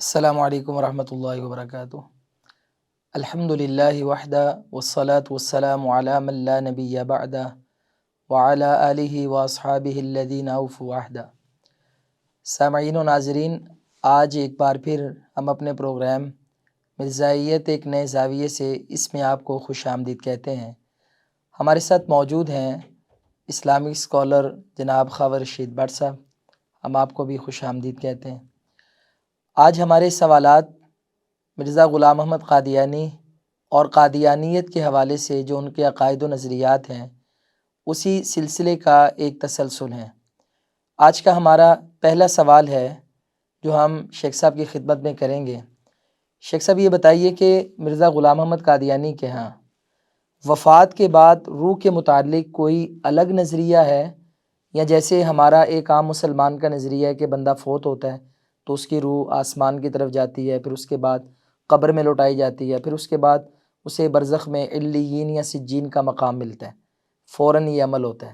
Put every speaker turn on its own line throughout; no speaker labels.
السلام علیکم ورحمۃ اللہ وبرکاتہ۔ الحمد للہ وحدہ والصلاة والسلام علی من لا نبی بعدہ وعلی آلہ واصحابہ الذین اوفوا عہدہ۔ سامعین و ناظرین، آج ایک بار پھر ہم اپنے پروگرام مرزائیت ایک نئے زاویے سے اس میں آپ کو خوش آمدید کہتے ہیں۔ ہمارے ساتھ موجود ہیں اسلامک اسکالر جناب خاور رشید بٹ صاحب، ہم آپ کو بھی خوش آمدید کہتے ہیں۔ آج ہمارے سوالات مرزا غلام احمد قادیانی اور قادیانیت کے حوالے سے جو ان کے عقائد و نظریات ہیں اسی سلسلے کا ایک تسلسل ہے۔ آج کا ہمارا پہلا سوال ہے جو ہم شیخ صاحب کی خدمت میں کریں گے۔ شیخ صاحب یہ بتائیے کہ مرزا غلام احمد قادیانی کے ہاں وفات کے بعد روح کے متعلق کوئی الگ نظریہ ہے، یا جیسے ہمارا ایک عام مسلمان کا نظریہ ہے کہ بندہ فوت ہوتا ہے تو اس کی روح آسمان کی طرف جاتی ہے، پھر اس کے بعد قبر میں لوٹائی جاتی ہے، پھر اس کے بعد اسے برزخ میں علیین یا سجین کا مقام ملتا ہے، فوراً یہ عمل ہوتا ہے۔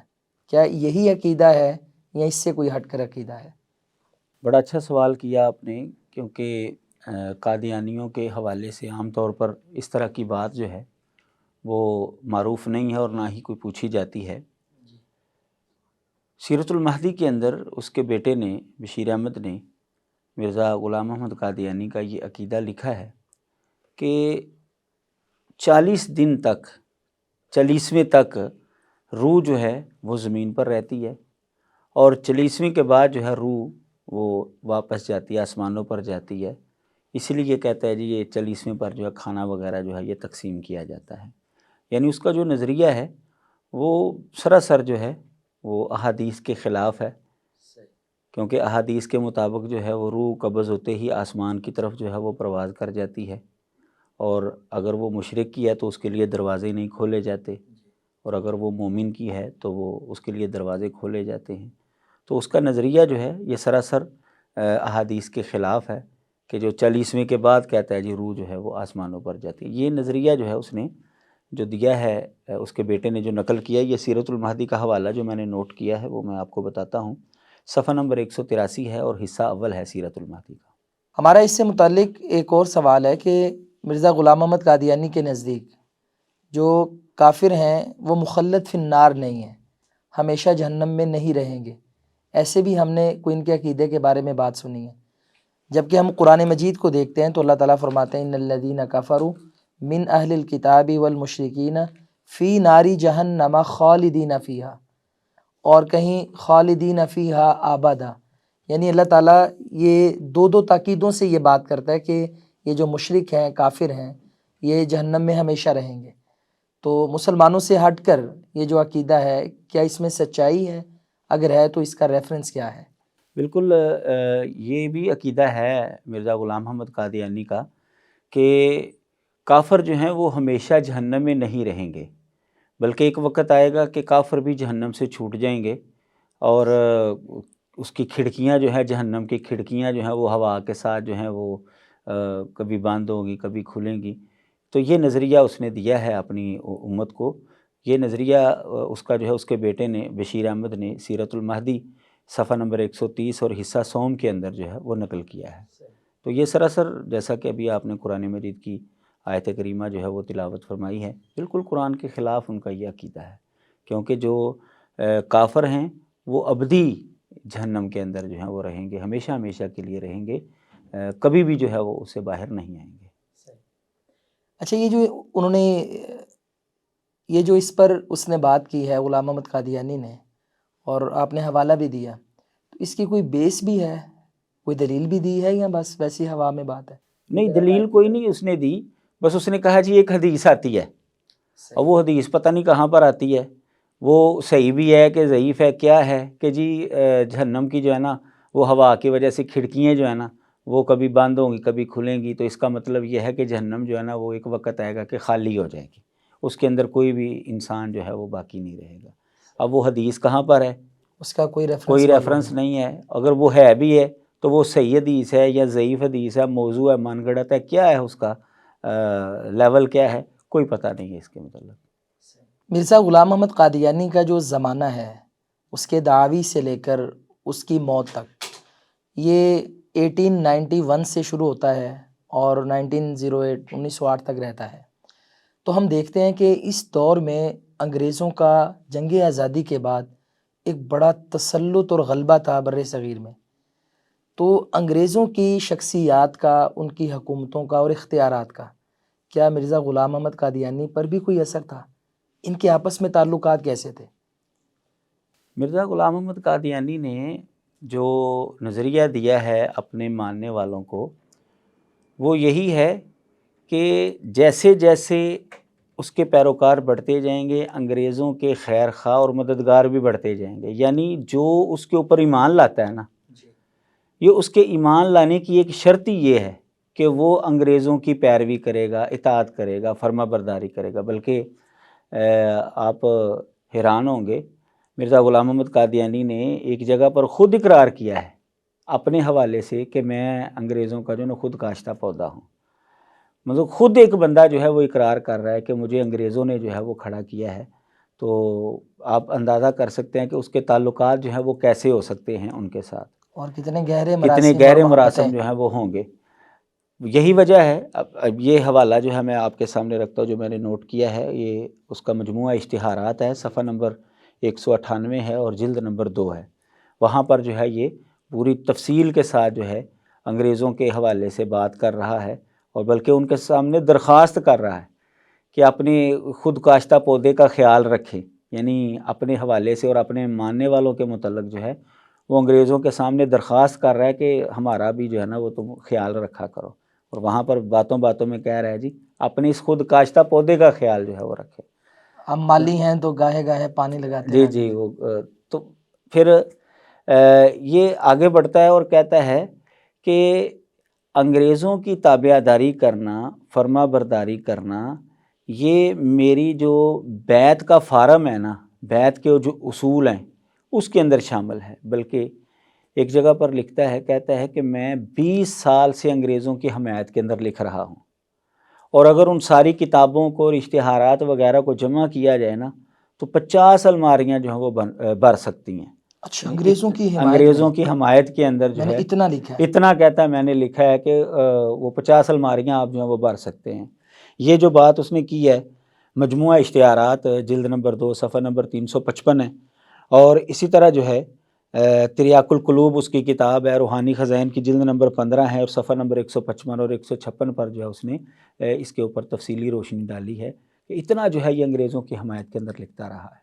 کیا یہی عقیدہ ہے یا اس سے کوئی ہٹ کر عقیدہ ہے؟
بڑا اچھا سوال کیا آپ نے، کیونکہ قادیانیوں کے حوالے سے عام طور پر اس طرح کی بات جو ہے وہ معروف نہیں ہے اور نہ ہی کوئی پوچھی جاتی ہے۔ سیرت المہدی کے اندر اس کے بیٹے نے بشیر احمد نے مرزا غلام احمد قادیانی کا یہ عقیدہ لکھا ہے کہ 40 دن تک 40ویں تک روح جو ہے وہ زمین پر رہتی ہے، اور 40ویں کے بعد جو ہے روح وہ واپس جاتی ہے، آسمانوں پر جاتی ہے۔ اس لیے یہ کہتا ہے جی یہ 40ویں پر جو ہے کھانا وغیرہ جو ہے یہ تقسیم کیا جاتا ہے۔ یعنی اس کا جو نظریہ ہے وہ سراسر جو ہے وہ احادیث کے خلاف ہے، کیونکہ احادیث کے مطابق جو ہے وہ روح قبض ہوتے ہی آسمان کی طرف جو ہے وہ پرواز کر جاتی ہے، اور اگر وہ مشرک کی ہے تو اس کے لیے دروازے نہیں کھولے جاتے، اور اگر وہ مومن کی ہے تو وہ اس کے لیے دروازے کھولے جاتے ہیں۔ تو اس کا نظریہ جو ہے یہ سراسر احادیث کے خلاف ہے کہ جو 40ویں کے بعد کہتا ہے جی روح جو ہے وہ آسمانوں پر جاتی ہے۔ یہ نظریہ جو ہے اس نے جو دیا ہے، اس کے بیٹے نے جو نقل کیا ہے، یہ سیرت المہدی کا حوالہ جو میں نے نوٹ کیا ہے وہ میں آپ کو بتاتا ہوں۔ صفحہ نمبر 183 ہے اور حصہ اول ہے سیرت المہدی کا۔
ہمارا اس سے متعلق ایک اور سوال ہے کہ مرزا غلام احمد قادیانی کے نزدیک جو کافر ہیں وہ مخلد فی النار نہیں ہیں، ہمیشہ جہنم میں نہیں رہیں گے۔ ایسے بھی ہم نے کوئی ان کے عقیدے کے بارے میں بات سنی ہے، جبکہ ہم قرآن مجید کو دیکھتے ہیں تو اللہ تعالیٰ فرماتے ہیں ان الذین کفروا من اہل الکتاب والمشرکین فی ناری جہنم خالدین فیہا، اور کہیں خالدین فیہا ابدا، یعنی اللہ تعالیٰ یہ دو تاکیدوں سے یہ بات کرتا ہے کہ یہ جو مشرک ہیں، کافر ہیں، یہ جہنم میں ہمیشہ رہیں گے۔ تو مسلمانوں سے ہٹ کر یہ جو عقیدہ ہے، کیا اس میں سچائی ہے؟ اگر ہے تو اس کا ریفرنس کیا ہے؟
بالکل یہ بھی عقیدہ ہے مرزا غلام احمد قادیانی کا کہ کافر جو ہیں وہ ہمیشہ جہنم میں نہیں رہیں گے، بلکہ ایک وقت آئے گا کہ کافر بھی جہنم سے چھوٹ جائیں گے، اور اس کی کھڑکیاں جو ہے جہنم کی کھڑکیاں جو ہیں وہ ہوا کے ساتھ جو ہیں وہ کبھی بند ہوں گی کبھی کھلیں گی۔ تو یہ نظریہ اس نے دیا ہے اپنی امت کو۔ یہ نظریہ اس کا جو ہے اس کے بیٹے نے بشیر احمد نے سیرت المہدی صفحہ نمبر 130 اور حصہ سوم کے اندر جو ہے وہ نقل کیا ہے۔ تو یہ سراسر جیسا کہ ابھی آپ نے قرآن مجید کی آیت کریمہ جو ہے وہ تلاوت فرمائی ہے، بالکل قرآن کے خلاف ان کا یہ عقیدہ ہے، کیونکہ جو کافر ہیں وہ ابدی جہنم کے اندر جو ہیں وہ رہیں گے، ہمیشہ ہمیشہ کے لیے رہیں گے، کبھی بھی جو ہے وہ اس سے باہر نہیں آئیں گے۔
اچھا، یہ جو انہوں نے یہ جو اس پر اس نے بات کی ہے غلام احمد قادیانی نے، اور آپ نے حوالہ بھی دیا، تو اس کی کوئی بیس بھی ہے، کوئی دلیل بھی دی ہے، یا بس ویسی ہوا میں بات ہے؟
نہیں، دلیل کوئی نہیں اس نے دی، بس اس نے کہا جی ایک حدیث آتی ہے، اور وہ حدیث پتہ نہیں کہاں پر آتی ہے، وہ صحیح بھی ہے کہ ضعیف ہے، کیا ہے کہ جی جہنم کی جو ہے نا وہ ہوا کی وجہ سے کھڑکیاں جو ہے نا وہ کبھی بند ہوں گی کبھی کھلیں گی، تو اس کا مطلب یہ ہے کہ جہنم جو ہے نا وہ ایک وقت آئے گا کہ خالی ہو جائے گی، اس کے اندر کوئی بھی انسان جو ہے وہ باقی نہیں رہے گا۔ اب وہ حدیث کہاں پر ہے؟
اس کا کوئی
کوئی
معلوم
ریفرنس نہیں ہے۔ اگر وہ ہے بھی ہے تو وہ صحیح حدیث ہے یا ضعیف حدیث ہے، موضوع ہے، من گڑت ہے، کیا ہے اس کا لیول کیا ہے، کوئی پتہ نہیں ہے اس کے متعلق۔
مرزا غلام احمد قادیانی کا جو زمانہ ہے، اس کے دعوی سے لے کر اس کی موت تک، یہ 1891 سے شروع ہوتا ہے اور 1908 تک رہتا ہے۔ تو ہم دیکھتے ہیں کہ اس دور میں انگریزوں کا جنگ آزادی کے بعد ایک بڑا تسلط اور غلبہ تھا بر صغیر میں۔ تو انگریزوں کی شخصیات کا، ان کی حکومتوں کا اور اختیارات کا کیا مرزا غلام احمد قادیانی پر بھی کوئی اثر تھا؟ ان کے آپس میں تعلقات کیسے تھے؟
مرزا غلام احمد قادیانی نے جو نظریہ دیا ہے اپنے ماننے والوں کو، وہ یہی ہے کہ جیسے جیسے اس کے پیروکار بڑھتے جائیں گے، انگریزوں کے خیر خواہ اور مددگار بھی بڑھتے جائیں گے۔ یعنی جو اس کے اوپر ایمان لاتا ہے نا، یہ اس کے ایمان لانے کی ایک شرط ہی یہ ہے کہ وہ انگریزوں کی پیروی کرے گا، اطاعت کرے گا، فرما برداری کرے گا۔ بلکہ آپ حیران ہوں گے، مرزا غلام احمد قادیانی نے ایک جگہ پر خود اقرار کیا ہے اپنے حوالے سے کہ میں انگریزوں کا جو نا خود کاشتہ پودا ہوں۔ مطلب خود ایک بندہ جو ہے وہ اقرار کر رہا ہے کہ مجھے انگریزوں نے جو ہے وہ کھڑا کیا ہے۔ تو آپ اندازہ کر سکتے ہیں کہ اس کے تعلقات جو ہیں وہ کیسے ہو سکتے ہیں ان کے ساتھ،
اور کتنے گہرے
کتنے
مراسم
گہرے
اور
مراسم
محبتیں۔
جو ہیں وہ ہوں گے۔ یہی وجہ ہے، اب یہ حوالہ جو ہے میں آپ کے سامنے رکھتا ہوں، جو میں نے نوٹ کیا ہے، یہ اس کا مجموعہ اشتہارات ہے، صفحہ نمبر 198 ہے اور جلد نمبر 2 ہے۔ وہاں پر جو ہے یہ پوری تفصیل کے ساتھ جو ہے انگریزوں کے حوالے سے بات کر رہا ہے، اور بلکہ ان کے سامنے درخواست کر رہا ہے کہ اپنے خود کاشتہ پودے کا خیال رکھیں۔ یعنی اپنے حوالے سے اور اپنے ماننے والوں کے متعلق جو ہے وہ انگریزوں کے سامنے درخواست کر رہا ہے کہ ہمارا بھی جو ہے نا وہ تم خیال رکھا کرو۔ اور وہاں پر باتوں باتوں میں کہہ رہا ہے جی اپنے اس خود کاشتہ پودے کا خیال جو ہے وہ رکھے۔
ہم مالی ہیں تو گاہے گاہے پانی لگاتے
جی
ہیں۔
جی، وہ تو پھر یہ آگے بڑھتا ہے اور کہتا ہے کہ انگریزوں کی تابع داری کرنا، فرما برداری کرنا، یہ میری جو بیعت کا فارم ہے نا، بیعت کے جو اصول ہیں اس کے اندر شامل ہے۔ بلکہ ایک جگہ پر لکھتا ہے، کہتا ہے کہ میں 20 سال سے انگریزوں کی حمایت کے اندر لکھ رہا ہوں، اور اگر ان ساری کتابوں کو اور اشتہارات وغیرہ کو جمع کیا جائے نا تو 50 الماریاں جو ہیں وہ بھر سکتی ہیں۔
اچھا، انگریزوں کی حمایت
انگریزوں
میں
کی حمایت کے اندر جو
میں نے
ہے
اتنا لکھا ہے۔
اتنا کہتا ہے میں نے لکھا ہے کہ وہ 50 الماریاں آپ جو ہیں وہ بھر سکتے ہیں۔ یہ جو بات اس نے کی ہے مجموعہ اشتہارات جلد نمبر 2 صفحہ نمبر 355 ہے۔ اور اسی طرح جو ہے تریاق القلوب اس کی کتاب ہے، روحانی خزائن کی جلد نمبر 15 ہے اور صفحہ نمبر 155 اور 156 پر جو ہے اس نے اس کے اوپر تفصیلی روشنی ڈالی ہے کہ اتنا جو ہے یہ انگریزوں کی حمایت کے اندر لکھتا رہا ہے۔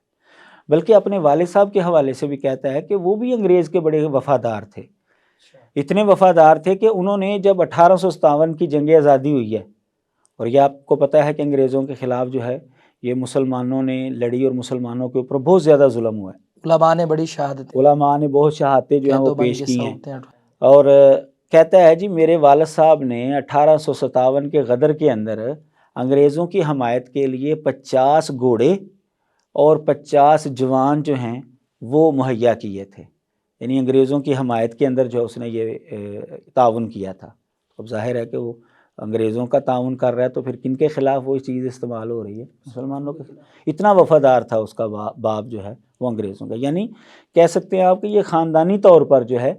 بلکہ اپنے والد صاحب کے حوالے سے بھی کہتا ہے کہ وہ بھی انگریز کے بڑے وفادار تھے، اتنے وفادار تھے کہ انہوں نے جب 1857 کی جنگ آزادی ہوئی ہے، اور یہ آپ کو پتہ ہے کہ انگریزوں کے خلاف جو ہے یہ مسلمانوں نے لڑی اور مسلمانوں کے اوپر بہت زیادہ ظلم ہوا ہے،
علماء نے بڑی شہادتیں،
علماء نے بہت شہادتیں جو ہیں وہ پیش کی ہیں۔
ہیں۔
اور کہتا ہے جی میرے والد صاحب نے 1857 کے غدر کے اندر انگریزوں کی حمایت کے لیے 50 گھوڑے اور 50 جوان جو ہیں وہ مہیا کیے تھے۔ یعنی انگریزوں کی حمایت کے اندر جو اس نے یہ تعاون کیا تھا۔ اب ظاہر ہے کہ وہ انگریزوں کا تعاون کر رہا ہے تو پھر کن کے خلاف وہ چیز استعمال ہو رہی ہے؟ مسلمانوں کے خلاف۔ اتنا وفادار تھا اس کا باپ جو ہے وہ انگریزوں کا۔ یعنی کہہ سکتے ہیں آپ کہ یہ خاندانی طور پر جو ہے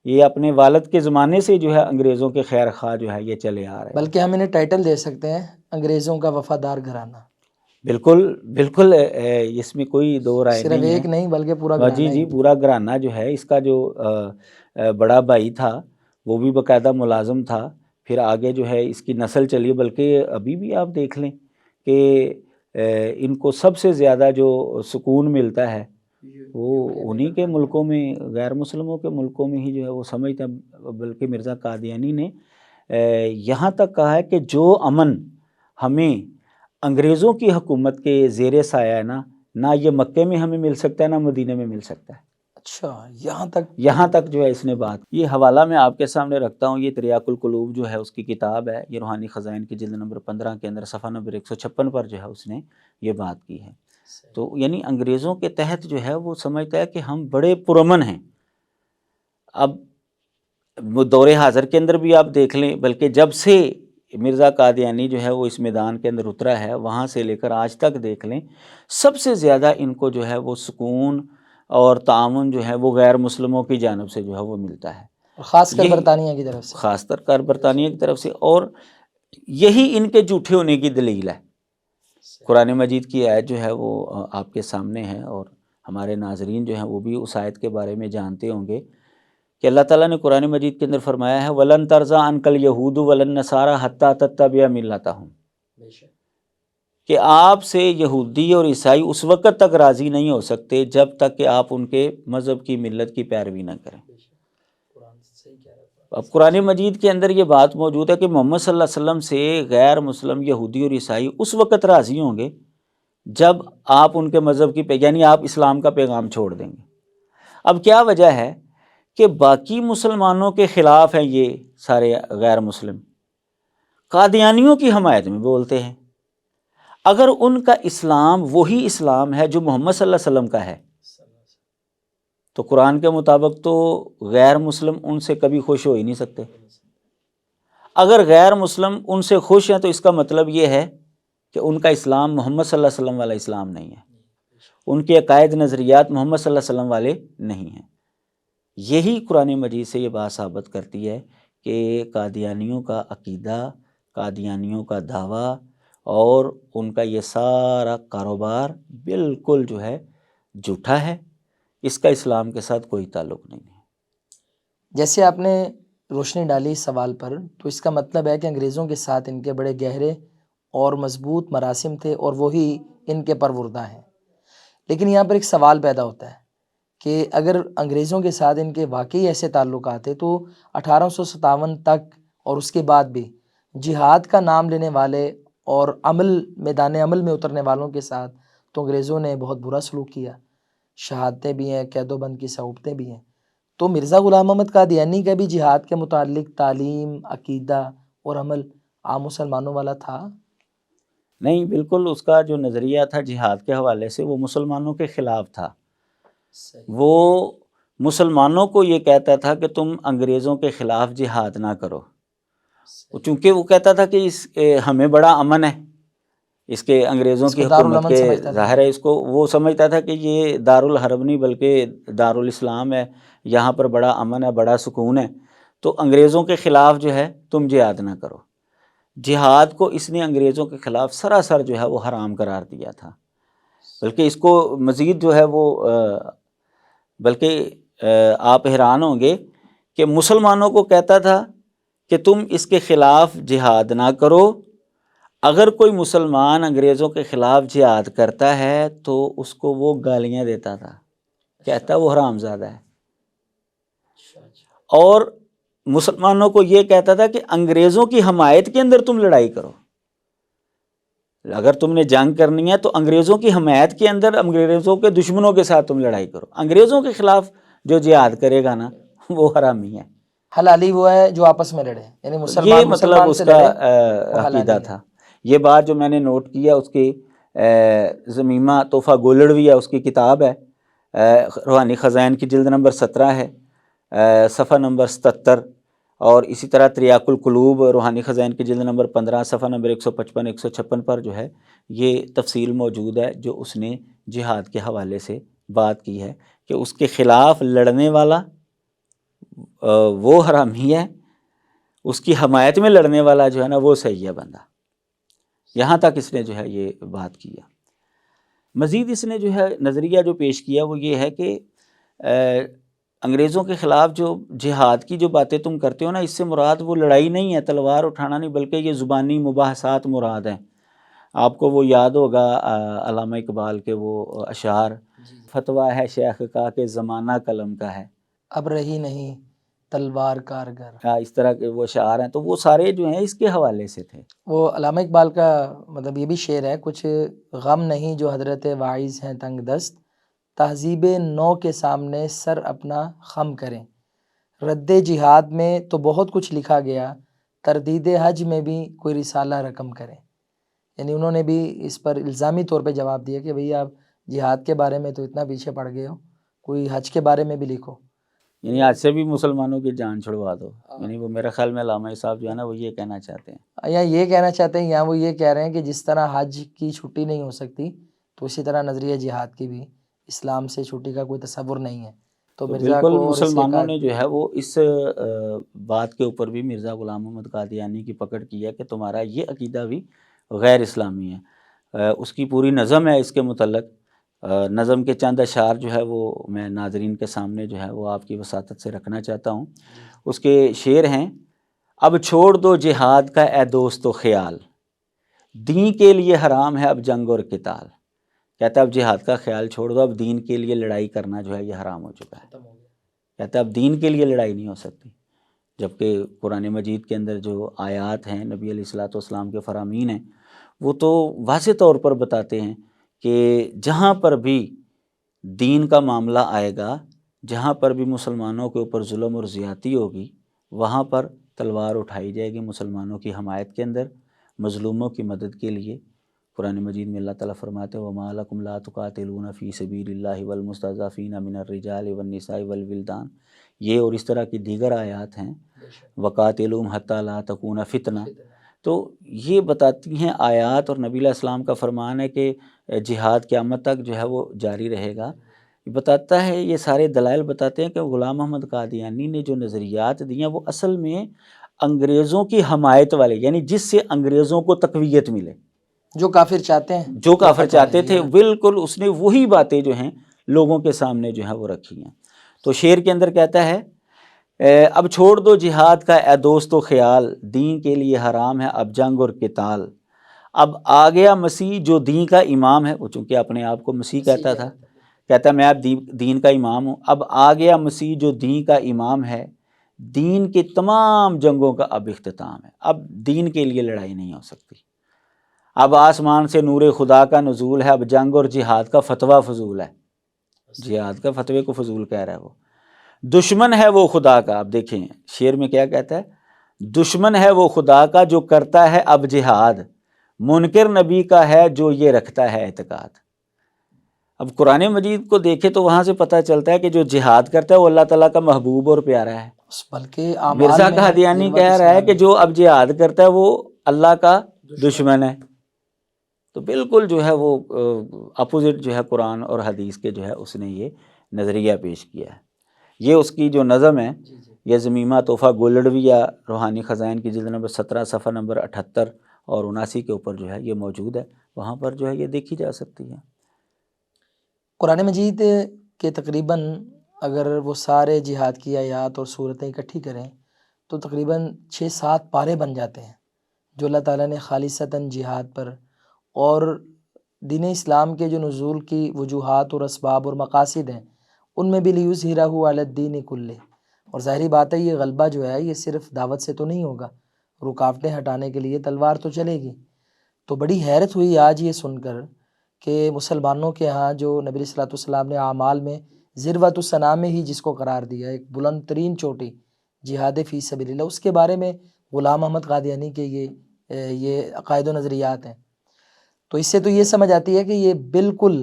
یہ اپنے والد کے زمانے سے جو ہے انگریزوں کے خیر خواہ جو ہے یہ چلے آ رہے ہیں۔
بلکہ ہم انہیں ٹائٹل دے سکتے ہیں انگریزوں کا وفادار گھرانہ۔
بالکل بالکل، اس میں کوئی دو رائے
صرف
نہیں ہے۔
ایک نہیں بلکہ پورا گھرانہ
جی جی،
ہی۔
پورا گھرانہ جو ہے اس کا جو بڑا بھائی تھا وہ بھی باقاعدہ ملازم تھا، پھر آگے جو ہے اس کی نسل چلی، بلکہ ابھی بھی آپ دیکھ لیں کہ ان کو سب سے زیادہ جو سکون ملتا ہے وہ انہی کے ملکوں میں، غیر مسلموں کے ملکوں میں ہی جو ہے وہ سمجھتے ہیں۔ بلکہ مرزا قادیانی نے یہاں تک کہا ہے کہ جو امن ہمیں انگریزوں کی حکومت کے زیر سایہ ہے نا، نہ یہ مکے میں ہمیں مل سکتا ہے نہ مدینہ میں مل سکتا ہے۔
اچھا، یہاں تک
جو ہے اس نے بات، یہ حوالہ میں آپ کے سامنے رکھتا ہوں، یہ تریاق القلوب جو ہے اس کی کتاب ہے، یہ روحانی خزائن کی جلد نمبر 15 کے اندر صفحہ نمبر 156 پر جو ہے اس نے یہ بات کی ہے۔ تو یعنی انگریزوں کے تحت جو ہے وہ سمجھتا ہے کہ ہم بڑے پرامن ہیں۔ اب دور حاضر کے اندر بھی آپ دیکھ لیں، بلکہ جب سے مرزا قادیانی جو ہے وہ اس میدان کے اندر اترا ہے وہاں سے لے کر آج تک دیکھ لیں، سب سے زیادہ ان کو جو ہے وہ سکون اور تعاون جو ہے وہ غیر مسلموں کی جانب سے جو ہے وہ ملتا ہے۔
اور خاص کر
یہی
برطانیہ کی طرف سے،
خاص کر برطانیہ کی طرف سے، اور یہی ان کے جھوٹے ہونے کی دلیل ہے۔ قرآن مجید کی آیت جو ہے وہ آپ کے سامنے ہے، اور ہمارے ناظرین جو ہیں وہ بھی اس آیت کے بارے میں جانتے ہوں گے کہ اللہ تعالیٰ نے قرآن مجید کے اندر فرمایا ہے وَلَن تَرْضَىٰ عَنْكَ الْيَهُودُ وَلَا النَّصَارَىٰ حَتَّىٰ تَتَّبِعَ مِلَّتَهُمْ، کہ آپ سے یہودی اور عیسائی اس وقت تک راضی نہیں ہو سکتے جب تک کہ آپ ان کے مذہب کی ملت کی پیروی نہ کریں۔ اب قرآن مجید کے اندر یہ بات موجود ہے کہ محمد صلی اللہ علیہ وسلم سے غیر مسلم یہودی اور عیسائی اس وقت راضی ہوں گے جب آپ ان کے مذہب کی یعنی آپ اسلام کا پیغام چھوڑ دیں گے۔ اب کیا وجہ ہے کہ باقی مسلمانوں کے خلاف ہیں یہ سارے غیر مسلم، قادیانیوں کی حمایت میں بولتے ہیں۔ اگر ان کا اسلام وہی اسلام ہے جو محمد صلی اللہ علیہ وسلم کا ہے تو قرآن کے مطابق تو غیر مسلم ان سے کبھی خوش ہو ہی نہیں سکتے۔ اگر غیر مسلم ان سے خوش ہیں تو اس کا مطلب یہ ہے کہ ان کا اسلام محمد صلی اللہ علیہ وسلم والا اسلام نہیں ہے، ان کے عقائد نظریات محمد صلی اللہ علیہ وسلم والے نہیں ہیں۔ یہی قرآن مجید سے یہ بات ثابت کرتی ہے کہ قادیانیوں کا عقیدہ، قادیانیوں کا دعویٰ اور ان کا یہ سارا کاروبار بالکل جو ہے جھوٹا ہے، اس کا اسلام کے ساتھ کوئی تعلق نہیں ہے۔
جیسے آپ نے روشنی ڈالی اس سوال پر، تو اس کا مطلب ہے کہ انگریزوں کے ساتھ ان کے بڑے گہرے اور مضبوط مراسم تھے اور وہی ان کے پروردہ ہیں۔ لیکن یہاں پر ایک سوال پیدا ہوتا ہے کہ اگر انگریزوں کے ساتھ ان کے واقعی ایسے تعلقات تھے تو 1857 تک اور اس کے بعد بھی جہاد کا نام لینے والے اور میدان عمل میں اترنے والوں کے ساتھ تو انگریزوں نے بہت برا سلوک کیا، شہادتیں بھی ہیں، قید و بند کی صعوبتیں بھی ہیں۔ تو مرزا غلام احمد قادیانی کا بھی جہاد کے متعلق تعلیم، عقیدہ اور عمل عام مسلمانوں والا تھا؟
نہیں، بالکل اس کا جو نظریہ تھا جہاد کے حوالے سے وہ مسلمانوں کے خلاف تھا۔ وہ مسلمانوں کو یہ کہتا تھا کہ تم انگریزوں کے خلاف جہاد نہ کرو، چونکہ وہ کہتا تھا کہ ہمیں بڑا امن ہے اس کے انگریزوں کی حکومت کے، ظاہر ہے اس کو وہ سمجھتا تھا کہ یہ دارالحرب نہیں بلکہ دارالاسلام ہے، یہاں پر بڑا امن ہے، بڑا سکون ہے، تو انگریزوں کے خلاف جو ہے تم جہاد نہ کرو۔ جہاد کو اس نے انگریزوں کے خلاف سراسر جو ہے وہ حرام قرار دیا تھا، بلکہ اس کو مزید جو ہے وہ بلکہ آپ حیران ہوں گے کہ مسلمانوں کو کہتا تھا کہ تم اس کے خلاف جہاد نہ کرو، اگر کوئی مسلمان انگریزوں کے خلاف جہاد کرتا ہے تو اس کو وہ گالیاں دیتا تھا، کہتا وہ حرام زادہ ہے، اور مسلمانوں کو یہ کہتا تھا کہ انگریزوں کی حمایت کے اندر تم لڑائی کرو، اگر تم نے جنگ کرنی ہے تو انگریزوں کی حمایت کے اندر انگریزوں کے دشمنوں کے ساتھ تم لڑائی کرو، انگریزوں کے خلاف جو جہاد کرے گا نا وہ حرامی ہے۔
حلالی وہ ہے جو آپس میں لڑے، یعنی
یہ مطلب اس کا عقیدہ تھا۔ یہ بات جو میں نے نوٹ کیا اس کی زمیمہ تحفہ گولڑوی ہے، اس کی کتاب ہے، روحانی خزائن کی جلد نمبر 17 ہے، صفحہ نمبر 77، اور اسی طرح تریاق القلوب روحانی خزائن کی جلد نمبر 15 صفحہ نمبر 155 156 پر جو ہے یہ تفصیل موجود ہے جو اس نے جہاد کے حوالے سے بات کی ہے کہ اس کے خلاف لڑنے والا وہ حرامی ہے، اس کی حمایت میں لڑنے والا جو ہے نا وہ صحیح ہے بندہ۔ یہاں تک اس نے جو ہے یہ بات کیا۔ مزید اس نے جو ہے نظریہ جو پیش کیا وہ یہ ہے کہ انگریزوں کے خلاف جو جہاد کی جو باتیں تم کرتے ہو نا، اس سے مراد وہ لڑائی نہیں ہے، تلوار اٹھانا نہیں، بلکہ یہ زبانی مباحثات مراد ہیں۔ آپ کو وہ یاد ہوگا علامہ اقبال کے وہ اشعار، فتویٰ ہے شیخ کا کہ زمانہ قلم کا ہے،
اب رہی نہیں تلوار کارگر،
اس طرح کے وہ اشعار ہیں، تو وہ سارے جو ہیں اس کے حوالے سے تھے۔
وہ علامہ اقبال کا مطلب یہ بھی شعر ہے، کچھ غم نہیں جو حضرت واعظ ہیں تنگ دست، تہذیب نو کے سامنے سر اپنا خم کریں، رد جہاد میں تو بہت کچھ لکھا گیا، تردید حج میں بھی کوئی رسالہ رقم کریں۔ یعنی انہوں نے بھی اس پر الزامی طور پہ جواب دیا کہ بھئی آپ جہاد کے بارے میں تو اتنا پیچھے پڑ گئے ہو، کوئی حج کے بارے میں بھی لکھو،
یعنی آج سے بھی مسلمانوں کی جان چھڑوا دو۔ یعنی وہ میرا خیال میں علامہ صاحب جو ہے نا وہ یہ کہنا چاہتے ہیں،
یا یہ کہنا چاہتے ہیں، یا وہ یہ کہہ رہے ہیں کہ جس طرح حج کی چھٹی نہیں ہو سکتی تو اسی طرح نظریہ جہاد کی بھی اسلام سے چھٹی کا کوئی تصور نہیں ہے۔ تو
تو
مرزا
بالکل
کو اور اس کے
مسلمانوں نے جو ہے وہ اس بات کے اوپر بھی مرزا غلام محمد قادیانی کی پکڑ کی ہے کہ تمہارا یہ عقیدہ بھی غیر اسلامی ہے۔ اس کی پوری نظم ہے اس کے متعلق، نظم کے چند اشعار جو ہے وہ میں ناظرین کے سامنے جو ہے وہ آپ کی وساطت سے رکھنا چاہتا ہوں۔ اس کے شعر ہیں: اب چھوڑ دو جہاد کا اے دوست و خیال، دین کے لیے حرام ہے اب جنگ اور قتال۔ کہتا ہے اب جہاد کا خیال چھوڑ دو، اب دین کے لیے لڑائی کرنا جو ہے یہ حرام ہو چکا ہے۔ کہتا ہے اب دین کے لیے لڑائی نہیں ہو سکتی، جبکہ قرآن مجید کے اندر جو آیات ہیں نبی علیہ الصلوۃ والسلام کے فرامین ہیں وہ تو واضح طور پر بتاتے ہیں کہ جہاں پر بھی دین کا معاملہ آئے گا، جہاں پر بھی مسلمانوں کے اوپر ظلم اور زیادتی ہوگی، وہاں پر تلوار اٹھائی جائے گی مسلمانوں کی حمایت کے اندر، مظلوموں کی مدد کے لیے۔ قرآن مجید میں اللہ تعالیٰ فرماتے ہیں وَمَا لَكُمْ لَا تُقَاتِلُونَ فِي سَبِيلِ اللَّهِ وَالْمُسْتَضْعَفِينَ مِنَ الرِّجَالِ وَالنِّسَاءِ وَالْوِلْدَانِ، یہ اور اس طرح کی دیگر آیات ہیں، وَقَاتِلُوهُمْ حَتَّى لَا تَكُونَ فِتْنَةٌ۔ تو یہ بتاتی ہیں آیات، اور نبی علیہ السلام کا فرمان ہے کہ جہاد قیامت تک جو ہے وہ جاری رہے گا۔ یہ بتاتا ہے، یہ سارے دلائل بتاتے ہیں کہ غلام محمد قادیانی نے جو نظریات دی ہیں وہ اصل میں انگریزوں کی حمایت والے، یعنی جس سے انگریزوں کو تقویت ملے،
جو کافر چاہتے ہیں،
جو کافر چاہتے تھے، بالکل اس نے وہی باتیں جو ہیں لوگوں کے سامنے جو ہیں وہ رکھی ہیں۔ تو شعر کے اندر کہتا ہے اب چھوڑ دو جہاد کا اے دوست و خیال، دین کے لیے حرام ہے اب جنگ اور قتال۔ اب آ گیا مسیح جو دین کا امام ہے، وہ چونکہ اپنے آپ کو مسیح کہتا تھا، کہتا ہے میں اب دین کا امام ہوں۔ اب آ گیا مسیح جو دین کا امام ہے، دین کی تمام جنگوں کا اب اختتام ہے، اب دین کے لیے لڑائی نہیں ہو سکتی۔ اب آسمان سے نور خدا کا نزول ہے، اب جنگ اور جہاد کا فتویٰ فضول ہے۔ جہاد کا فتوے کو فضول کہہ رہا ہے وہ۔ دشمن ہے وہ خدا کا، اب دیکھیں شعر میں کیا کہتا ہے، دشمن ہے وہ خدا کا جو کرتا ہے اب جہاد، منکر نبی کا ہے جو یہ رکھتا ہے اعتقاد۔ اب قرآن مجید کو دیکھے تو وہاں سے پتہ چلتا ہے کہ جو جہاد کرتا ہے وہ اللہ تعالیٰ کا محبوب اور پیارا ہے،
بلکہ
مرزا قادیانی کہہ رہا ہے کہ جو اب جہاد کرتا ہے وہ اللہ کا دشمن ہے۔ تو بالکل جو ہے وہ اپوزٹ جو ہے قرآن اور حدیث کے جو ہے اس نے یہ نظریہ پیش کیا ہے۔ یہ اس کی جو نظم ہے، یہ ضمیمہ تحفہ گولڈویہ روحانی خزائن کی جلد نمبر 17 صفحہ نمبر 78 اور 79 کے اوپر جو ہے یہ موجود ہے، وہاں پر جو ہے یہ دیکھی جا سکتی ہے۔
قرآن مجید کے تقریباً اگر وہ سارے جہاد کی آیات اور صورتیں اکٹھی کریں تو تقریباً 6-7 پارے بن جاتے ہیں، جو اللہ تعالیٰ نے خالصتاً جہاد پر اور دین اسلام کے جو نزول کی وجوہات اور اسباب اور مقاصد ہیں ان میں بھی لیظہرہ علی الدین کلہ۔ اور ظاہری بات ہے یہ غلبہ جو ہے یہ صرف دعوت سے تو نہیں ہوگا، رکاوٹیں ہٹانے کے لیے تلوار تو چلے گی۔ تو بڑی حیرت ہوئی آج یہ سن کر کہ مسلمانوں کے ہاں جو نبی صلی اللہ علیہ وسلم نے اعمال میں ذروۃ الصنام ہی جس کو قرار دیا، ایک بلند ترین چوٹی جہاد فی سبیل اللہ، اس کے بارے میں غلام محمد قادیانی کے یہ عقائد و نظریات ہیں۔ تو اس سے تو یہ سمجھ آتی ہے کہ یہ بالکل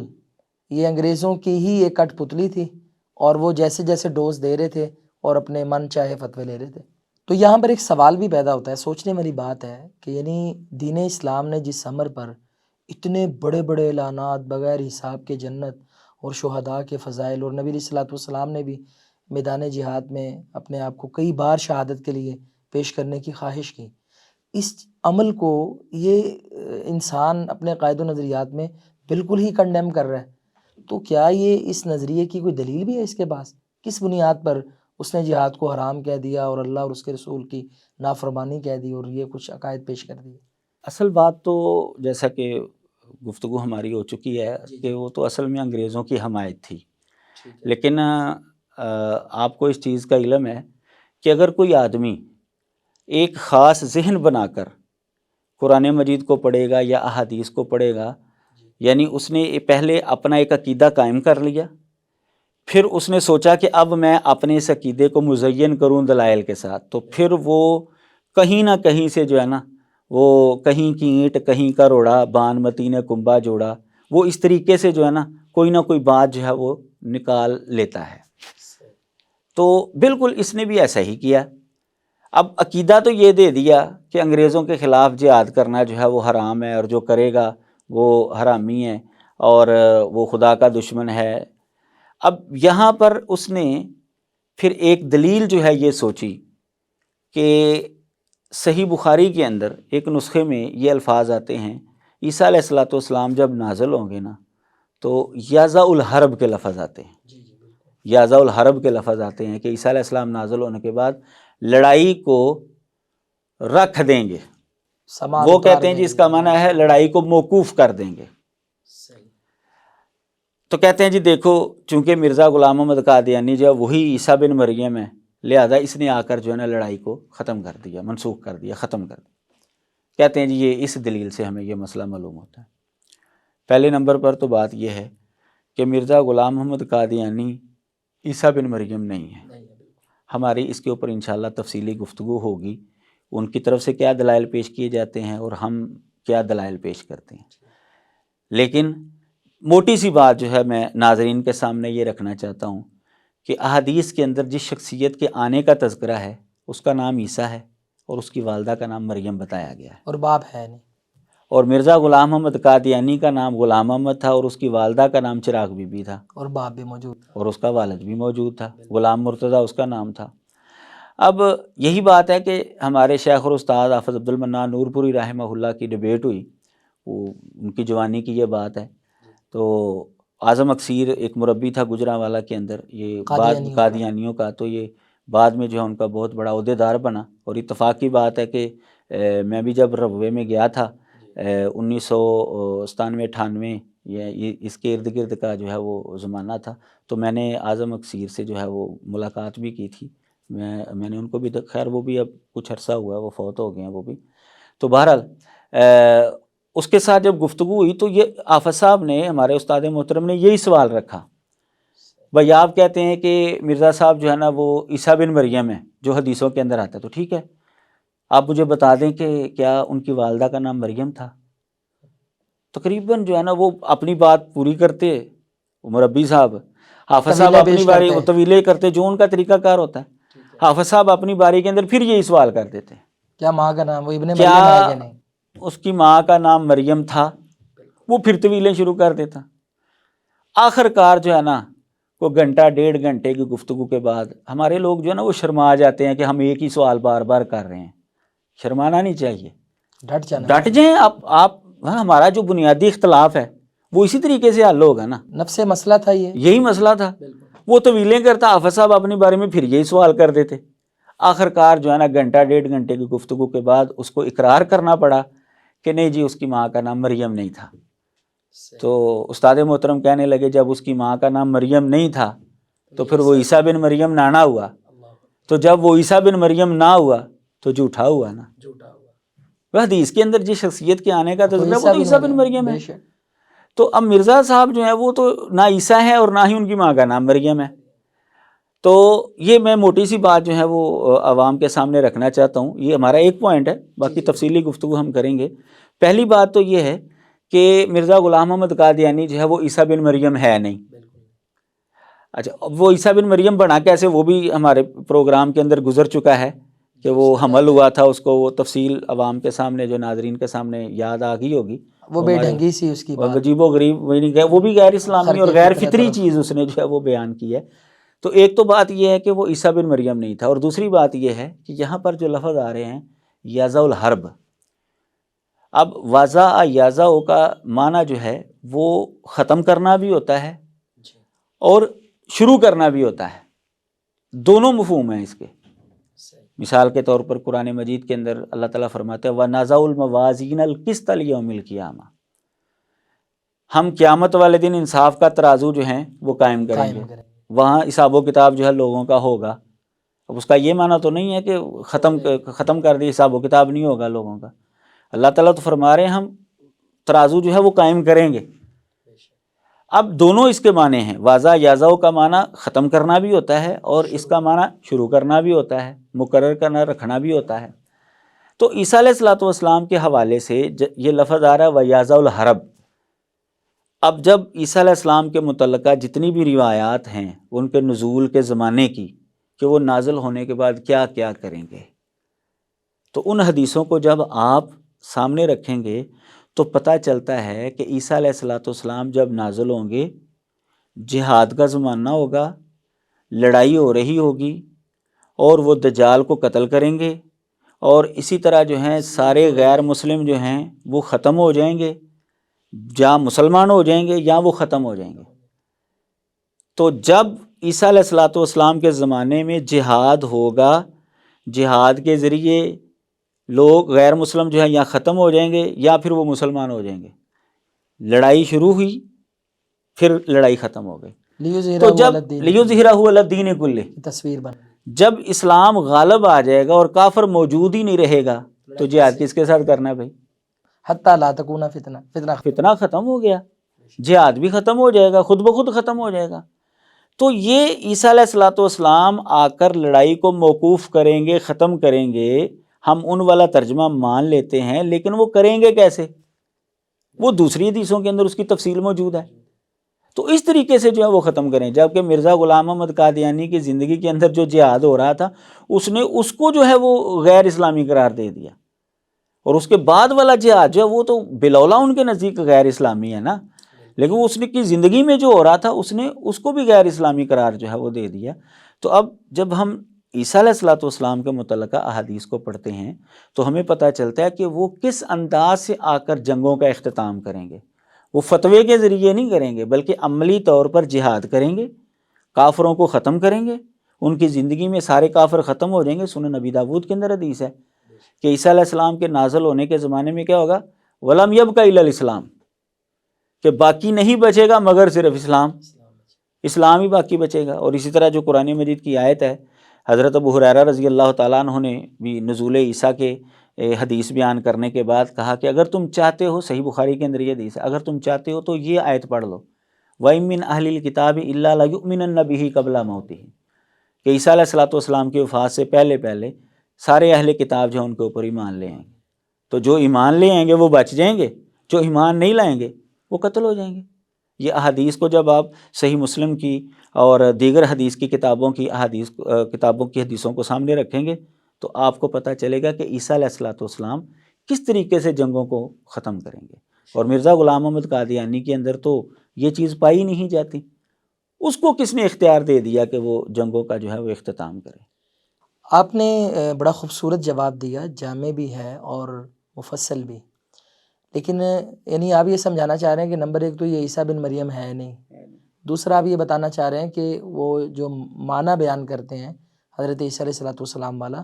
یہ انگریزوں کی ہی ایک کٹ پتلی تھی، اور وہ جیسے جیسے ڈوز دے رہے تھے اور اپنے من چاہے فتوے لے رہے تھے۔ تو یہاں پر ایک سوال بھی پیدا ہوتا ہے، سوچنے والی بات ہے کہ یعنی دین اسلام نے جس امر پر اتنے بڑے بڑے اعلانات بغیر حساب کے جنت اور شہداء کے فضائل، اور نبی صلی اللہ علیہ وسلم نے بھی میدان جہاد میں اپنے آپ کو کئی بار شہادت کے لیے پیش کرنے کی خواہش کی، اس عمل کو یہ انسان اپنے قائد و نظریات میں بالکل ہی کنڈیم کر رہا ہے۔ تو کیا یہ اس نظریے کی کوئی دلیل بھی ہے اس کے پاس؟ کس بنیاد پر اس نے جہاد کو حرام کہہ دیا اور اللہ اور اس کے رسول کی نافرمانی کہہ دی اور یہ کچھ عقائد پیش کر دیے؟
اصل بات تو جیسا کہ گفتگو ہماری ہو چکی ہے کہ وہ تو اصل میں انگریزوں کی حمایت تھی، لیکن آپ کو اس چیز کا علم ہے کہ اگر کوئی آدمی ایک خاص ذہن بنا کر قرآن مجید کو پڑھے گا یا احادیث کو پڑھے گا، یعنی اس نے پہلے اپنا ایک عقیدہ قائم کر لیا، پھر اس نے سوچا کہ اب میں اپنے اس عقیدے کو مزین کروں دلائل کے ساتھ، تو پھر وہ کہیں نہ کہیں سے جو ہے نا وہ کہیں کی اینٹ کہیں کا روڑا بانمتی نے کنبا جوڑا، وہ اس طریقے سے جو ہے نا کوئی نہ کوئی بات جو ہے وہ نکال لیتا ہے۔ تو بالکل اس نے بھی ایسا ہی کیا۔ اب عقیدہ تو یہ دے دیا کہ انگریزوں کے خلاف جہاد کرنا جو ہے وہ حرام ہے، اور جو کرے گا وہ حرامی ہے اور وہ خدا کا دشمن ہے۔ اب یہاں پر اس نے پھر ایک دلیل جو ہے یہ سوچی کہ صحیح بخاری کے اندر ایک نسخے میں یہ الفاظ آتے ہیں، عیسیٰ علیہ الصلوۃ والسلام جب نازل ہوں گے نا تو یازا الحرب کے لفظ آتے ہیں، یازا الحرب کے لفظ آتے ہیں کہ عیسیٰ علیہ السلام نازل ہونے کے بعد لڑائی کو رکھ دیں گے، وہ کہتے ہیں جی اس کا معنی ہے لڑائی کو موقوف کر دیں گے۔ تو کہتے ہیں جی دیکھو چونکہ مرزا غلام محمد قادیانی جو ہے وہی عیسیٰ بن مریم ہے، لہذا اس نے آ کر جو ہے نا لڑائی کو ختم کر دیا، منسوخ کر دیا، ختم کر دیا۔ کہتے ہیں جی یہ اس دلیل سے ہمیں یہ مسئلہ معلوم ہوتا ہے۔ پہلے نمبر پر تو بات یہ ہے کہ مرزا غلام محمد قادیانی عیسیٰ بن مریم نہیں ہے، ہماری اس کے اوپر انشاءاللہ تفصیلی گفتگو ہوگی، ان کی طرف سے کیا دلائل پیش کیے جاتے ہیں اور ہم کیا دلائل پیش کرتے ہیں۔ لیکن موٹی سی بات جو ہے میں ناظرین کے سامنے یہ رکھنا چاہتا ہوں کہ احادیث کے اندر جس شخصیت کے آنے کا تذکرہ ہے اس کا نام عیسیٰ ہے اور اس کی والدہ کا نام مریم بتایا گیا ہے،
اور باپ ہے نہیں۔
اور مرزا غلام محمد قادیانی کا نام غلام محمد تھا اور اس کی والدہ کا نام چراغ بی بی تھا،
اور باپ بھی موجود تھا،
اور اس کا والد بھی موجود تھا، غلام مرتضیٰ اس کا نام تھا۔ اب یہی بات ہے کہ ہمارے شیخ اور استاد حافظ عبد المنان نور پوری رحمہ اللہ کی ڈیبیٹ ہوئی، وہ ان کی جوانی کی یہ بات ہے، تو اعظم اکثیر ایک مربی تھا گجرانوالہ کے اندر، یہ بعد قادیانیوں کا، تو یہ بعد میں جو ہے ان کا بہت بڑا عہدیدار بنا، اور اتفاق کی بات ہے کہ میں بھی جب ربوے میں گیا تھا 1997-98 یہ اس کے ارد گرد کا جو ہے وہ زمانہ تھا، تو میں نے اعظم اکثیر سے جو ہے وہ ملاقات بھی کی تھی، میں نے ان کو بھی خیر وہ بھی اب کچھ عرصہ ہوا ہے، وہ فوت ہو گئے ہیں وہ بھی۔ تو بہرحال اس کے ساتھ جب گفتگو ہوئی تو یہ حافظ صاحب نے، ہمارے استاد محترم نے یہی سوال رکھا، بھائی آپ کہتے ہیں کہ مرزا صاحب جو ہے نا وہ عیسیٰ بن مریم ہے جو حدیثوں کے اندر آتا ہے، تو ٹھیک ہے آپ مجھے بتا دیں کہ کیا ان کی والدہ کا نام مریم تھا؟ تقریباً جو ہے نا وہ اپنی بات پوری کرتے، مربی صاحب، حافظ صاحب اپنی باری طویلے کرتے جو ان کا طریقہ کار ہوتا ہے، حافظ صاحب اپنی باری کے اندر پھر یہی سوال کر دیتے،
کیا ماں کا نام وہ ابن مریم
کیا
ہے کہ نہیں؟
اس کی ماں کا نام مریم تھا؟ وہ پھر طویلیں شروع کر دیتا۔ آخر کار جو ہے نا وہ گھنٹہ ڈیڑھ گھنٹے کی گفتگو کے بعد ہمارے لوگ جو ہے نا وہ شرما جاتے ہیں کہ ہم ایک ہی سوال بار بار کر رہے ہیں، شرمانا نہیں چاہیے، ڈٹ جائیں آپ۔ ہمارا جو بنیادی اختلاف ہے وہ اسی طریقے سے حل ہوگا نا،
نفس مسئلہ تھا، یہی مسئلہ
تھا۔ وہ طویلیں کرتا، حافظ صاحب اپنے بارے میں پھر یہی سوال کر دیتے، آخر کار جو ہے نا گھنٹہ ڈیڑھ گھنٹے کی گفتگو کے بعد اس کو اقرار کرنا پڑا کہ نہیں جی اس کی ماں کا نام مریم نہیں تھا۔ تو استاد محترم کہنے لگے جب اس کی ماں کا نام مریم نہیں تھا تو پھر وہ عیسیٰ بن مریم نانا ہوا، تو جب وہ عیسیٰ بن مریم نہ ہوا تو جھوٹا ہوا نا۔ حدیث کے اندر جس شخصیت کے آنے کا تذکرہ وہ تو عیسیٰ بن مریم ہے، تو اب مرزا صاحب جو ہیں وہ تو نہ عیسیٰ ہیں اور نہ ہی ان کی ماں کا نام مریم ہے۔ تو یہ میں موٹی سی بات جو ہے وہ عوام کے سامنے رکھنا چاہتا ہوں، یہ ہمارا ایک پوائنٹ ہے، باقی تفصیلی گفتگو ہم کریں گے۔ پہلی بات تو یہ ہے کہ مرزا غلام محمد قادیانی جو ہے وہ عیسیٰ بن مریم ہے نہیں۔ اچھا وہ عیسیٰ بن مریم بنا کیسے، وہ بھی ہمارے پروگرام کے اندر گزر چکا ہے کہ وہ حمل ہوا تھا، اس کو وہ تفصیل عوام کے سامنے جو ناظرین کے سامنے یاد آ گئی ہوگی،
وہ بے ڈھنگی سی اس کی بات،
عجیب و غریب، وہ بھی غیر اسلامی اور غیر فطری چیز اس نے جو ہے وہ بیان کی ہے۔ تو ایک تو بات یہ ہے کہ وہ عیسیٰ بن مریم نہیں تھا، اور دوسری بات یہ ہے کہ یہاں پر جو لفظ آ رہے ہیں یازا الحرب، اب واضح یازا کا معنی جو ہے وہ ختم کرنا بھی ہوتا ہے اور شروع کرنا بھی ہوتا ہے، دونوں مفہوم ہیں اس کے۔ مثال کے طور پر قرآن مجید کے اندر اللہ تعالیٰ فرماتے ہیں وَنَضَعُ الْمَوَازِينَ الْقِسْطَ لِيَوْمِ الْقِيَامَةِ، ہم قیامت والے دن انصاف کا ترازو جو ہیں وہ قائم کریں گے، وہاں حساب و کتاب جو ہے لوگوں کا ہوگا۔ اب اس کا یہ معنی تو نہیں ہے کہ ختم کر دی، حساب و کتاب نہیں ہوگا لوگوں کا، اللہ تعالیٰ تو فرما رہے ہیں ہم ترازو جو ہے وہ قائم کریں گے۔ اب دونوں اس کے معنی ہیں، واضح یازا کا معنی ختم کرنا بھی ہوتا ہے اور اس کا معنی شروع کرنا بھی ہوتا ہے، مقرر کرنا، رکھنا بھی ہوتا ہے۔ تو عیسیٰ علیہ الصلوۃ والسلام کے حوالے سے یہ لفظ آ رہا ہے وَیَازَ الْحَرَب۔ اب جب عیسیٰ علیہ السلام کے متعلقہ جتنی بھی روایات ہیں ان کے نزول کے زمانے کی کہ وہ نازل ہونے کے بعد کیا کیا کریں گے، تو ان حدیثوں کو جب آپ سامنے رکھیں گے تو پتہ چلتا ہے کہ عیسیٰ علیہ الصلوۃ والسلام جب نازل ہوں گے جہاد کا زمانہ ہوگا، لڑائی ہو رہی ہوگی، اور وہ دجال کو قتل کریں گے، اور اسی طرح جو ہیں سارے غیر مسلم جو ہیں وہ ختم ہو جائیں گے، یا مسلمان ہو جائیں گے یا وہ ختم ہو جائیں گے۔ تو جب عیسیٰ علیہ الصلوۃ والسلام کے زمانے میں جہاد ہوگا، جہاد کے ذریعے لوگ غیر مسلم جو ہے یا ختم ہو جائیں گے یا پھر وہ مسلمان ہو جائیں گے۔ لڑائی شروع ہوئی، پھر لڑائی ختم ہو گئی۔ تو جب لیظہرہ علی الدین کلہ،
تصویر بن،
جب اسلام غالب آ جائے گا اور کافر موجود ہی نہیں رہے گا تو جہاد کس کے ساتھ کرنا ہے بھائی؟
حتی لا تکون فتنہ،
فتنہ ختم ہو گیا، جہاد بھی ختم ہو جائے گا، خود بخود ختم ہو جائے گا۔ تو یہ عیسیٰ علیہ الصلوۃ والسلام آ کر لڑائی کو موقوف کریں گے، ختم کریں گے، ہم ان والا ترجمہ مان لیتے ہیں، لیکن وہ کریں گے کیسے؟ وہ دوسری حدیثوں کے اندر اس کی تفصیل موجود ہے۔ تو اس طریقے سے جو ہے وہ ختم کریں۔ جبکہ مرزا غلام احمد قادیانی کی زندگی کے اندر جو جہاد ہو رہا تھا، اس نے اس کو جو ہے وہ غیر اسلامی قرار دے دیا، اور اس کے بعد والا جہاد جو ہے وہ تو بلولا ان کے نزدیک غیر اسلامی ہے نا، لیکن اس نے کی زندگی میں جو ہو رہا تھا اس نے اس کو بھی غیر اسلامی قرار جو ہے وہ دے دیا۔ تو اب جب ہم عیسیٰ علیہ الصلوۃ والسلام کے متعلقہ احادیث کو پڑھتے ہیں تو ہمیں پتہ چلتا ہے کہ وہ کس انداز سے آ کر جنگوں کا اختتام کریں گے۔ وہ فتوے کے ذریعے نہیں کریں گے، بلکہ عملی طور پر جہاد کریں گے، کافروں کو ختم کریں گے، ان کی زندگی میں سارے کافر ختم ہو جائیں گے۔ سنن نبی داود کے اندر حدیث ہے کہ عیسیٰ علیہ السلام کے نازل ہونے کے زمانے میں کیا ہوگا؟ وَلَمْ يَبْقَ إِلَّا الْإِسْلَامُ، کہ باقی نہیں بچے گا مگر صرف اسلام ہی باقی بچے گا۔ اور اسی طرح جو قرآن مجید کی آیت ہے، حضرت ابو ہریرہ رضی اللہ تعالیٰ عنہ نے بھی نزول عیسیٰ کے حدیث بیان کرنے کے بعد کہا کہ اگر تم چاہتے ہو، صحیح بخاری کے اندر یہ حدیث ہے، اگر تم چاہتے ہو تو یہ آیت پڑھ لو، وَإِن مِّنْ أَهْلِ الْكِتَابِ إِلَّا لَيُؤْمِنَنَّ بِهِ قَبْلَ مَوْتِهِ، کہ عیسیٰ علیہ الصلوۃ والسلام کی وفات سے پہلے سارے اہل کتاب جو ہیں ان کے اوپر ایمان لے آئیں گے۔ تو جو ایمان لے آئیں گے وہ بچ جائیں گے، جو ایمان نہیں لائیں گے وہ قتل ہو جائیں گے۔ یہ احادیث کو جب آپ صحیح مسلم کی اور دیگر حدیث کی کتابوں کی حدیثوں کو سامنے رکھیں گے تو آپ کو پتہ چلے گا کہ عیسیٰ علیہ الصلوۃ والسلام کس طریقے سے جنگوں کو ختم کریں گے۔ اور مرزا غلام احمد قادیانی کے اندر تو یہ چیز پائی نہیں جاتی، اس کو کس نے اختیار دے دیا کہ وہ جنگوں کا جو ہے وہ اختتام کرے؟
آپ نے بڑا خوبصورت جواب دیا، جامع بھی ہے اور مفصل بھی، لیکن یعنی آپ یہ سمجھانا چاہ رہے ہیں کہ نمبر ایک تو یہ عیسیٰ بن مریم ہے نہیں، دوسرا آپ یہ بتانا چاہ رہے ہیں کہ وہ جو معنی بیان کرتے ہیں حضرت عیسیٰ علیہ الصلوۃ والسلام والا،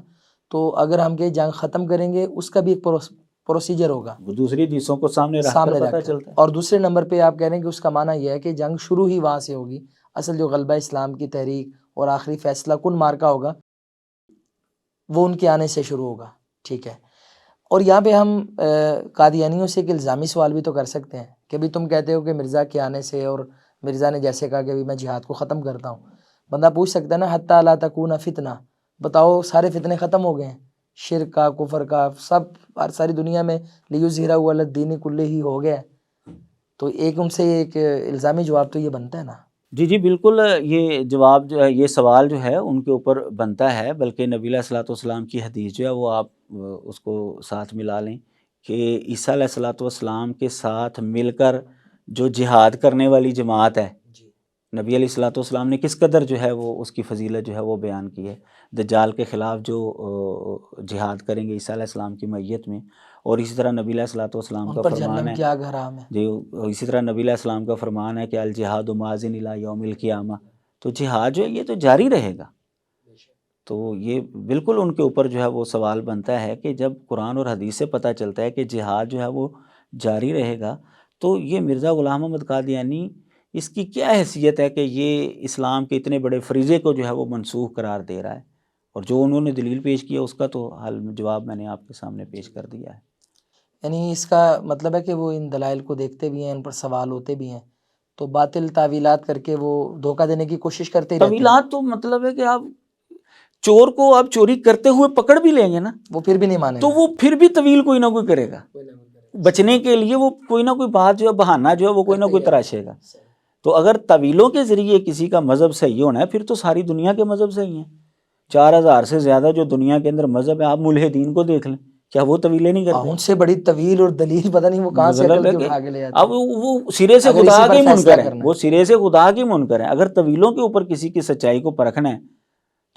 تو اگر ہم کہ جنگ ختم کریں گے اس کا بھی ایک پروسیجر ہوگا،
وہ دوسری حدیثوں کو سامنے رکھ کر پتہ چلتا ہے۔
اور دوسرے نمبر پہ آپ کہہ رہے ہیں کہ اس کا معنی یہ ہے کہ جنگ شروع ہی وہاں سے ہوگی، اصل جو غلبہ اسلام کی تحریک اور آخری فیصلہ کن مارکا ہوگا وہ ان کے آنے سے شروع ہوگا۔ ٹھیک ہے، اور یہاں پہ ہم قادیانیوں سے ایک الزامی سوال بھی تو کر سکتے ہیں کہ بھی تم کہتے ہو کہ مرزا کے آنے سے، اور مرزا نے جیسے کہا کہ بھی میں جہاد کو ختم کرتا ہوں، بندہ پوچھ سکتا ہے نا حتی لا تکون فتنہ، بتاؤ سارے فتنے ختم ہو گئے ہیں، شرک کا، کفر کا، سب ساری دنیا میں لیظہرہ علی الدین کلہ ہی ہو گیا ہے۔ تو ایک ان سے ایک الزامی جواب تو یہ بنتا ہے نا۔
جی بالکل، یہ جواب جو ہے، یہ سوال جو ہے ان کے اوپر بنتا ہے، بلکہ نبی علیہ الصلوۃ والسلام کی حدیث جو ہے وہ آپ اس کو ساتھ ملا لیں کہ عیسیٰ علیہ الصلوۃ والسلام کے ساتھ مل کر جو جہاد کرنے والی جماعت ہے، نبی علیہ الصلوۃ والسلام نے کس قدر جو ہے وہ اس کی فضیلت جو ہے وہ بیان کی ہے۔ دجال کے خلاف جو جہاد کریں گے عیسیٰ علیہ السلام کی معیت میں، اور اسی طرح نبی علیہ الصلوۃ والسلام کا فرمان ہے جی، اسی طرح نبی علیہ السلام کا فرمان ہے کہ الجہاد ماضٍ الی یوم القیامہ، تو جہاد جو ہے یہ تو جاری رہے گا۔ تو یہ بالکل ان کے اوپر جو ہے وہ سوال بنتا ہے کہ جب قرآن اور حدیث سے پتہ چلتا ہے کہ جہاد جو ہے وہ جاری رہے گا، تو یہ مرزا غلام احمد قادیانی اس کی کیا حیثیت ہے کہ یہ اسلام کے اتنے بڑے فریضے کو جو ہے وہ منسوخ قرار دے رہا ہے؟ اور جو انہوں نے دلیل پیش کیا اس کا تو جواب میں نے آپ کے سامنے پیش کر دیا ہے۔
یعنی اس کا مطلب ہے کہ وہ ان دلائل کو دیکھتے بھی ہیں، ان پر سوال ہوتے بھی ہیں، تو باطل تعویلات کر کے وہ دھوکہ دینے کی کوشش کرتے رہتے ہیں۔
تعویلات تو مطلب ہے کہ آپ چور کو آپ چوری کرتے ہوئے پکڑ بھی لیں گے نا،
وہ پھر بھی نہیں مانے،
تو وہ پھر بھی طویل کوئی نہ کوئی کرے گا بچنے کے لیے، وہ کوئی نہ کوئی بات جو ہے بہانہ جو ہے وہ کوئی نہ کوئی تراشے گا۔ تو اگر طویلوں کے ذریعے کسی کا مذہب صحیح ہونا ہے پھر تو ساری دنیا کے مذہب صحیح ہیں۔ 4000 سے زیادہ جو دنیا کے اندر مذہب ہے، آپ ملحدین کو دیکھ لیں، کیا وہ طویلیں نہیں کرتے؟
ان سے بڑی طویل اور دلیل پتہ نہیں وہ کہاں سے عقل کی اٹھا کے لے آتے
اب وہ سرے سے
اگر
خدا
اسی پر
کی
فیصلہ
منکر ہیں،
کرنا
وہ سرے سے خدا کی منکر ہیں. اگر طویلوں کے اوپر کسی کی سچائی کو پرکھنا ہے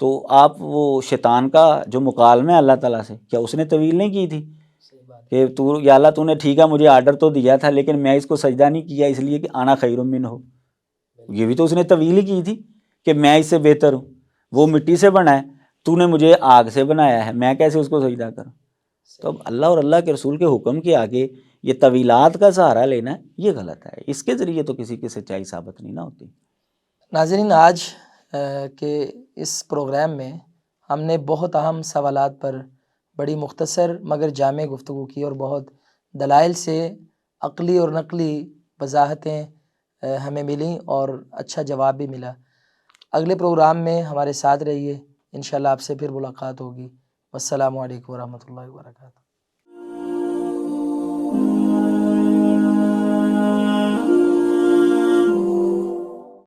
تو آپ وہ شیطان کا جو مکالمہ ہے اللہ تعالیٰ سے، کیا اس نے طویل نہیں کی تھی کہ تو یا اللہ تو نے ٹھیک ہے مجھے آرڈر تو دیا تھا لیکن میں اس کو سجدہ نہیں کیا اس لیے کہ آنا خیر من ہو. یہ بھی تو اس نے طویل ہی کی تھی کہ میں اس سے بہتر ہوں، وہ مٹی سے بنا ہے، تو نے مجھے آگ سے بنایا ہے، میں کیسے اس کو سجدہ کروں؟ تو اب اللہ اور اللہ کے رسول کے حکم کے آگے یہ طویلات کا سہارا لینا یہ غلط ہے. اس کے ذریعے تو کسی کی سچائی ثابت نہیں نہ ہوتی.
ناظرین، آج کے اس پروگرام میں ہم نے بہت اہم سوالات پر بڑی مختصر مگر جامع گفتگو کی اور بہت دلائل سے عقلی اور نقلی وضاحتیں ہمیں ملیں اور اچھا جواب بھی ملا. اگلے پروگرام میں ہمارے ساتھ رہیے، انشاءاللہ آپ سے پھر ملاقات ہوگی. والسلام علیکم ورحمۃ اللہ وبرکاتہ.